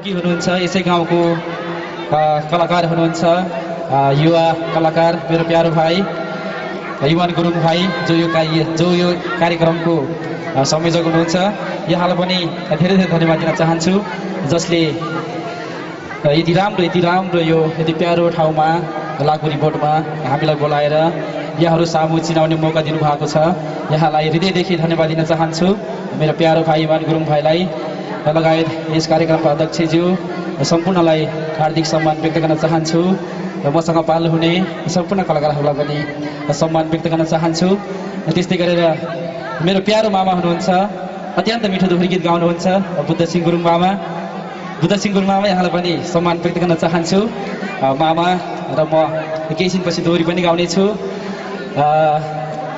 ढुकी हुनुहुन्छ, यसै गाउँको कलाकार हुनुहुन्छ, युवा कलाकार मेरो प्यारो भाइ युवन गुरुङ भाइ जो यो कार्यक्रमको संयोजक हुनुहुन्छ। यहाँलाई पनि धेरै धेरै धन्यवाद दिन चाहन्छु, जसले यति राम्रो यो यति प्यारो ठाउँमा लाकुरी बोटमा हामीलाई बोलाएर यहाँहरू सामु चिनाउने मौका दिनुभएको छ। यहाँलाई हृदयदेखि धन्यवाद दिन चाहन्छु। मेरो प्यारो भाइ युवन गुरुङ भाइलाई लगायत यस कार्यक्रमका अध्यक्षज्यू सम्पूर्णलाई हार्दिक सम्मान व्यक्त गर्न चाहन्छु र मसँग पाल्नु हुने सम्पूर्ण कलाकारहरूलाई पनि सम्मान व्यक्त गर्न चाहन्छु। त्यस्तै गरेर मेरो प्यारो मामा हुनुहुन्छ, अत्यन्त मिठो दोहोरी गीत गाउनुहुन्छ बुद्ध सिंह गुरुङ मामा यहाँलाई पनि सम्मान व्यक्त गर्न चाहन्छु। मामा र म केही दिनपछि दोहोरी पनि गाउनेछु।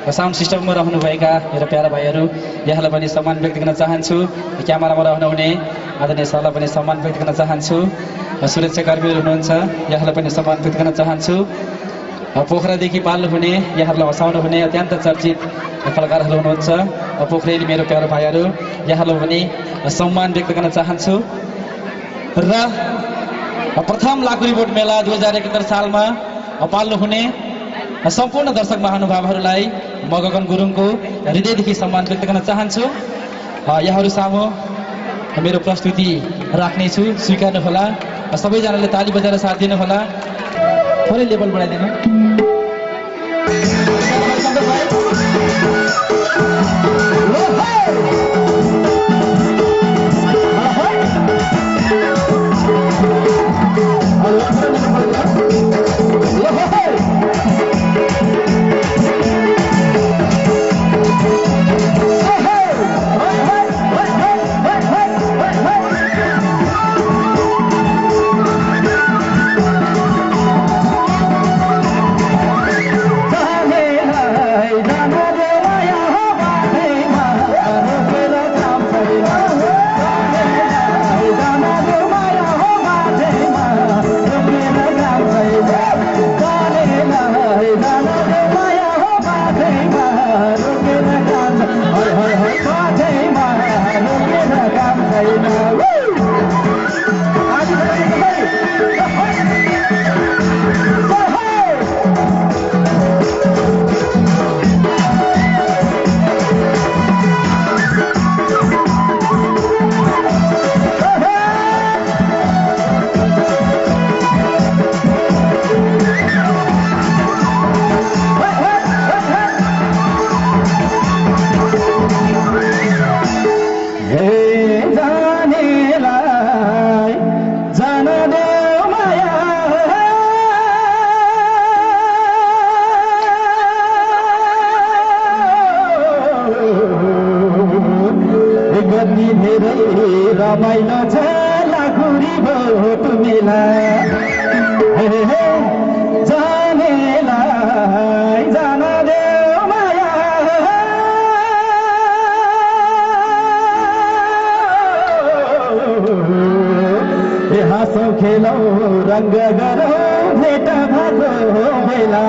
साउन्ड सिस्टममा रहनुभएका मेरो प्यारा भाइहरू यहाँलाई पनि सम्मान व्यक्त गर्न चाहन्छु। क्यामेरामा रहनुहुने आदरणीय सरलाई पनि सम्मान व्यक्त गर्न चाहन्छु। सुरक्षाकर्मीहरू हुनुहुन्छ, यहाँलाई पनि सम्मान व्यक्त गर्न चाहन्छु। पोखरादेखि पाल्नु हुने यहाँहरूलाई हँसाउनु हुने अत्यन्त चर्चित कलाकारहरू हुनुहुन्छ, पोखरेली मेरो प्यारो भाइहरू यहाँलाई पनि सम्मान व्यक्त गर्न चाहन्छु। र प्रथम लाकुरी बोट मेला 2071 सालमा पाल्नु हुने सम्पूर्ण दर्शक महानुभावहरूलाई म गगन गुरुङको हृदयदेखि सम्मान व्यक्त गर्न चाहन्छु। यहाँहरू सामु मेरो प्रस्तुति राख्नेछु, स्वीकार्नुहोला। सबैजनाले ताली बजाएर साथ दिनुहोला। थोरै लेभल बढाइदिनु। रमाइलो छ लाकुरी बोट मेला जानेलाई जान देऊ माया हाँसौ खेलौ रङ्ग गरौ भेट भएको बेला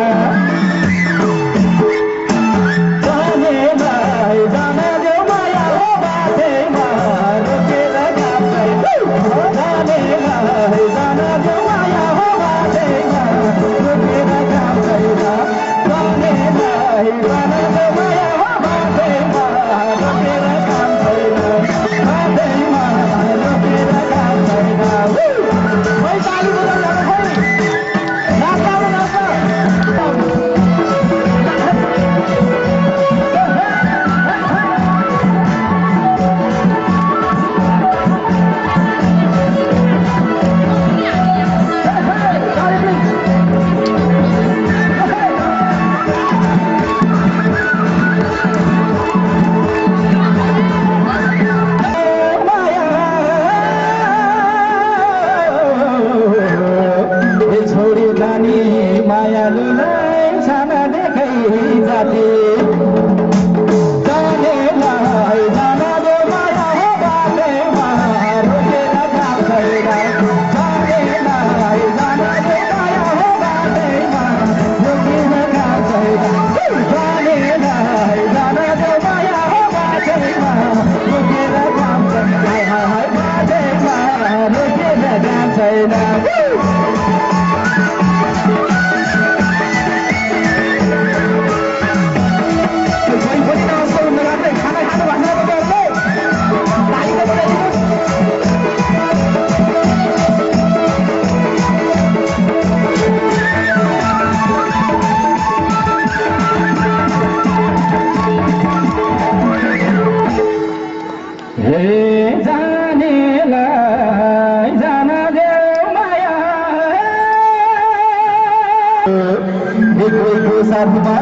कोहीको साथमा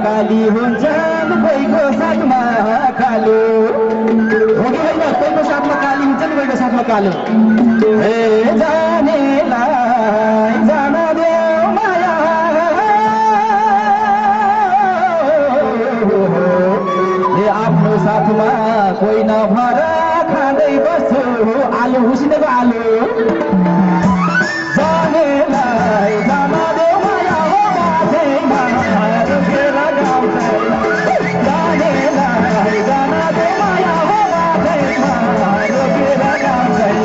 काली हुन्छन् कोहीको साथमा कालो हो कि होइन कोहीको साथमा काली हुन्छन् कोहीको साथमा कालो ए जानेलाई जान देऊ माया ए आफ्नो साथमा कोही नभएर खाँदै बस्छु आलु उसिनेको आलु जानेलाई जान देऊ माया हो बाटैमा रोकेर गाउँदै जानेलाई जान देऊ माया हो बाटैमा रोकेर गाउँदै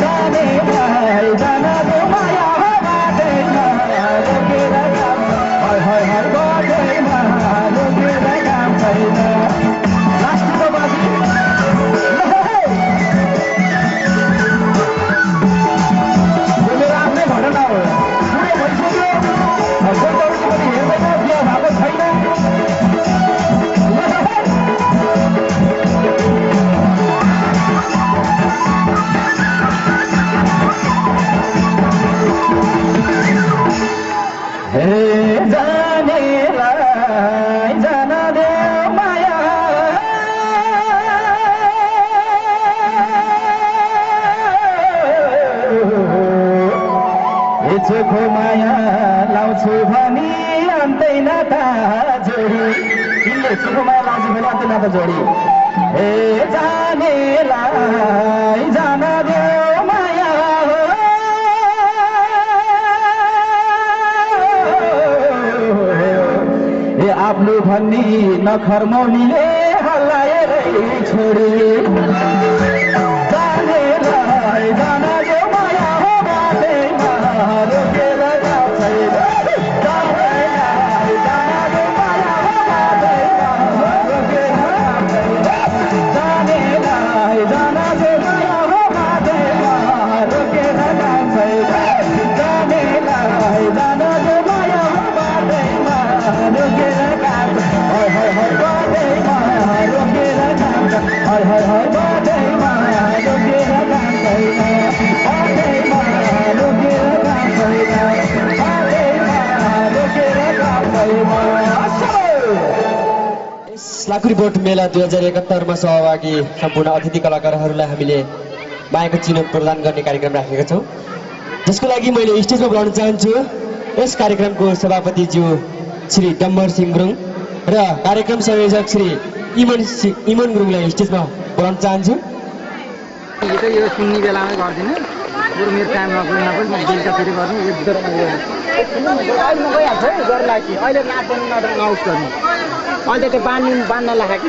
जानेलाई जान देऊ माया हो बाटैमा रोकेर गाउँदै हाय हाय हाय बाटैमा रोकेर गाउँदै लास्टको बाजी चोखो माया लाउँछु भनी अन्दैन त जोडी तिमीले चोखो माया लाउँछु भने अन्दैन त जोडी ए जानेलाई जान देऊ माया ए आफ्नो भन्ने नखर्मौलीले हल्लाएरै छोडी जानेलाई जान देऊ माया हो बाटैमा रोकेर गाउँदै जानेलाई जान देऊ माया हो बाटैमा रोकेर गाउँदै जानेलाई जान देऊ माया हो बाटैमा रोकेर गाउँदै जानेलाई जान देऊ माया हो बाटैमा रोकेर गाउँदै हाय हाय हाय बाटैमा रोकेर गाउँदै हाय हाय हाय बाटैमा रोकेर गाउँदै बाटैमा रोकेर लाखुरी बोट मेला 2071 मा सहभागी सम्पूर्ण अतिथि कलाकारहरूलाई हामीले मायाको चिनो प्रदान गर्ने कार्यक्रम राखेका छौँ, जसको लागि मैले स्टेजमा बोलाउन चाहन्छु यस कार्यक्रमको सभापतिज्यू श्री डम्बर सिंह गुरुङ र कार्यक्रम संयोजक श्री इमन गुरुङलाई स्टेजमा बोलाउन चाहन्छु। यो सुन्ने बेलामै गर्दिनँ बरु मेरो टाइममा गएन पनि म बेलुका फेरि गर्नु एकदम अहिले म गइहाल्छु है गरेर लाग्छ अहिले नाच्नु नत्र आउट गर्नु अहिले त्यो बाँध्न लाग्यो कि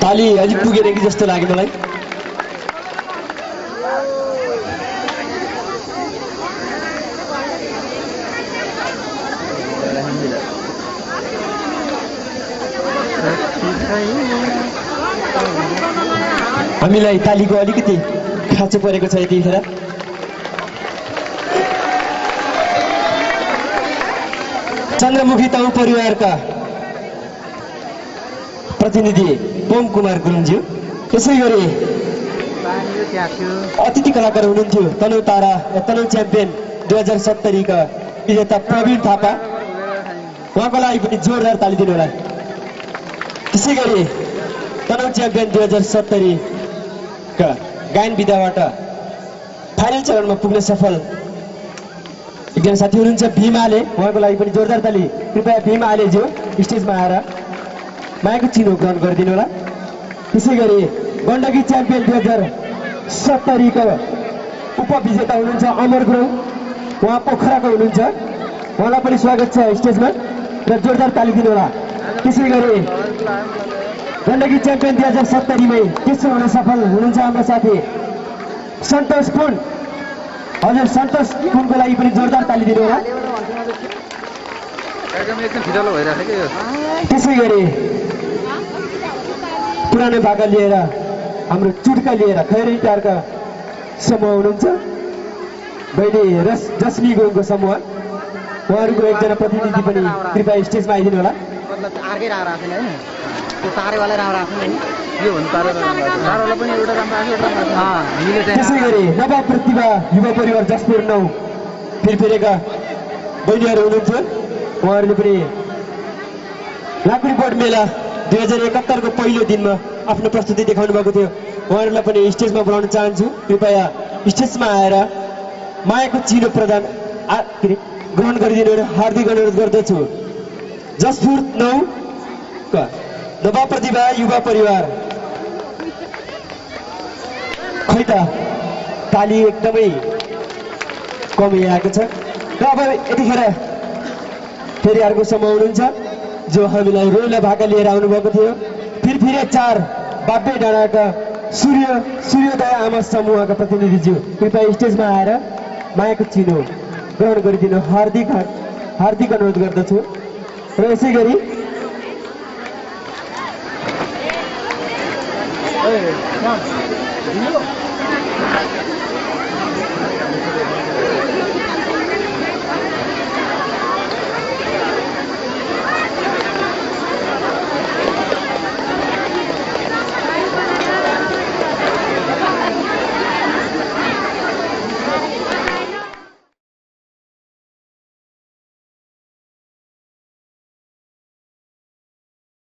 ताली अझै पुगेन कि जस्तो लाग्यो मलाई। हामीलाई तालीको अलिकति खाँचो परेको छ यतिखेर। चन्द्रमुखी ताउ परिवारका प्रतिनिधि पोम कुमार गुरुङज्यू, त्यसै गरी अतिथि कलाकार हुनुहुन्थ्यो तनहुँ च्याम्पियन 2070 का विजेता प्रवीण थापा, उहाँको लागि पनि जोरदार ताली दिनु होला। त्यसै गरी तनहुँ च्याम्पियन 2070 का गायन विधाबाट फाइनल चरणमा पुग्न सफल एकजना साथी हुनुहुन्छ भीमाले, उहाँको लागि पनि जोरदार ताली। कृपया भीमालेज्यू स्टेजमा आएर मायाको चिनो ग्रहण गरिदिनु होला। त्यसै गरी गण्डकी च्याम्पियन 2070 का उपविजेता हुनुहुन्छ अमर गुरुङ, उहाँ पोखराको हुनुहुन्छ, उहाँलाई पनि स्वागत छ स्टेजमा र जोरदार ताली दिनु होला। त्यसै गरी गण्डकी च्याम्पियन 2070 मै तेस्रो हुन सफल हुनुहुन्छ हाम्रो साथी सन्तोष पुन। हजुर सन्तोष पुनको लागि पनि जोरदार ताली दिनु होला। त्यसै गरी पुरानो भाका लिएर हाम्रो चुड्का लिएर खैरै टारका समूह हुनुहुन्छ बहिनी जस्मी गुरुङको समूह, उहाँहरूको एकजना प्रतिनिधि पनि कृपया स्टेजमा आइदिनु होला। अर्कै राम्रो आएको छैन होइन त्यो तारेवाला राम्रो आएको छैन यो भन्नु तारेवाला पनि एउटा राम्रो आएको एउटा त्यसै गरी नव प्रतिभा युवा परिवार जसपुर 9 फिरफिरेका बहिनीहरू हुनुहुन्थ्यो, उहाँहरूले पनि लाकुडी बोर्ड मेला 2071 को पहिलो दिनमा आफ्नो प्रस्तुति देखाउनु भएको थियो। उहाँहरूलाई पनि स्टेजमा बोलाउन चाहन्छु। कृपया स्टेजमा आएर मायाको चिनो प्रदान ग्रहण गरिदिनु हार्दिक अनुरोध गर्दछु। जसपुर 9 का नवा प्रतिभा युवा परिवार खै त ताली एकदमै कमी आएको छ र अब यतिखेर फेरि अर्को समूह हुनुहुन्छ जो हामीलाई रोइला भाका लिएर आउनुभएको थियो। फिरफिरे 4 बाबे डाँडाका सूर्योदय आमा समूहका प्रतिनिधिज्यू कृपया स्टेजमा आएर मायाको चिनो ग्रहण गरिदिनु हार्दिक अनुरोध गर्दछु। र यसै गरी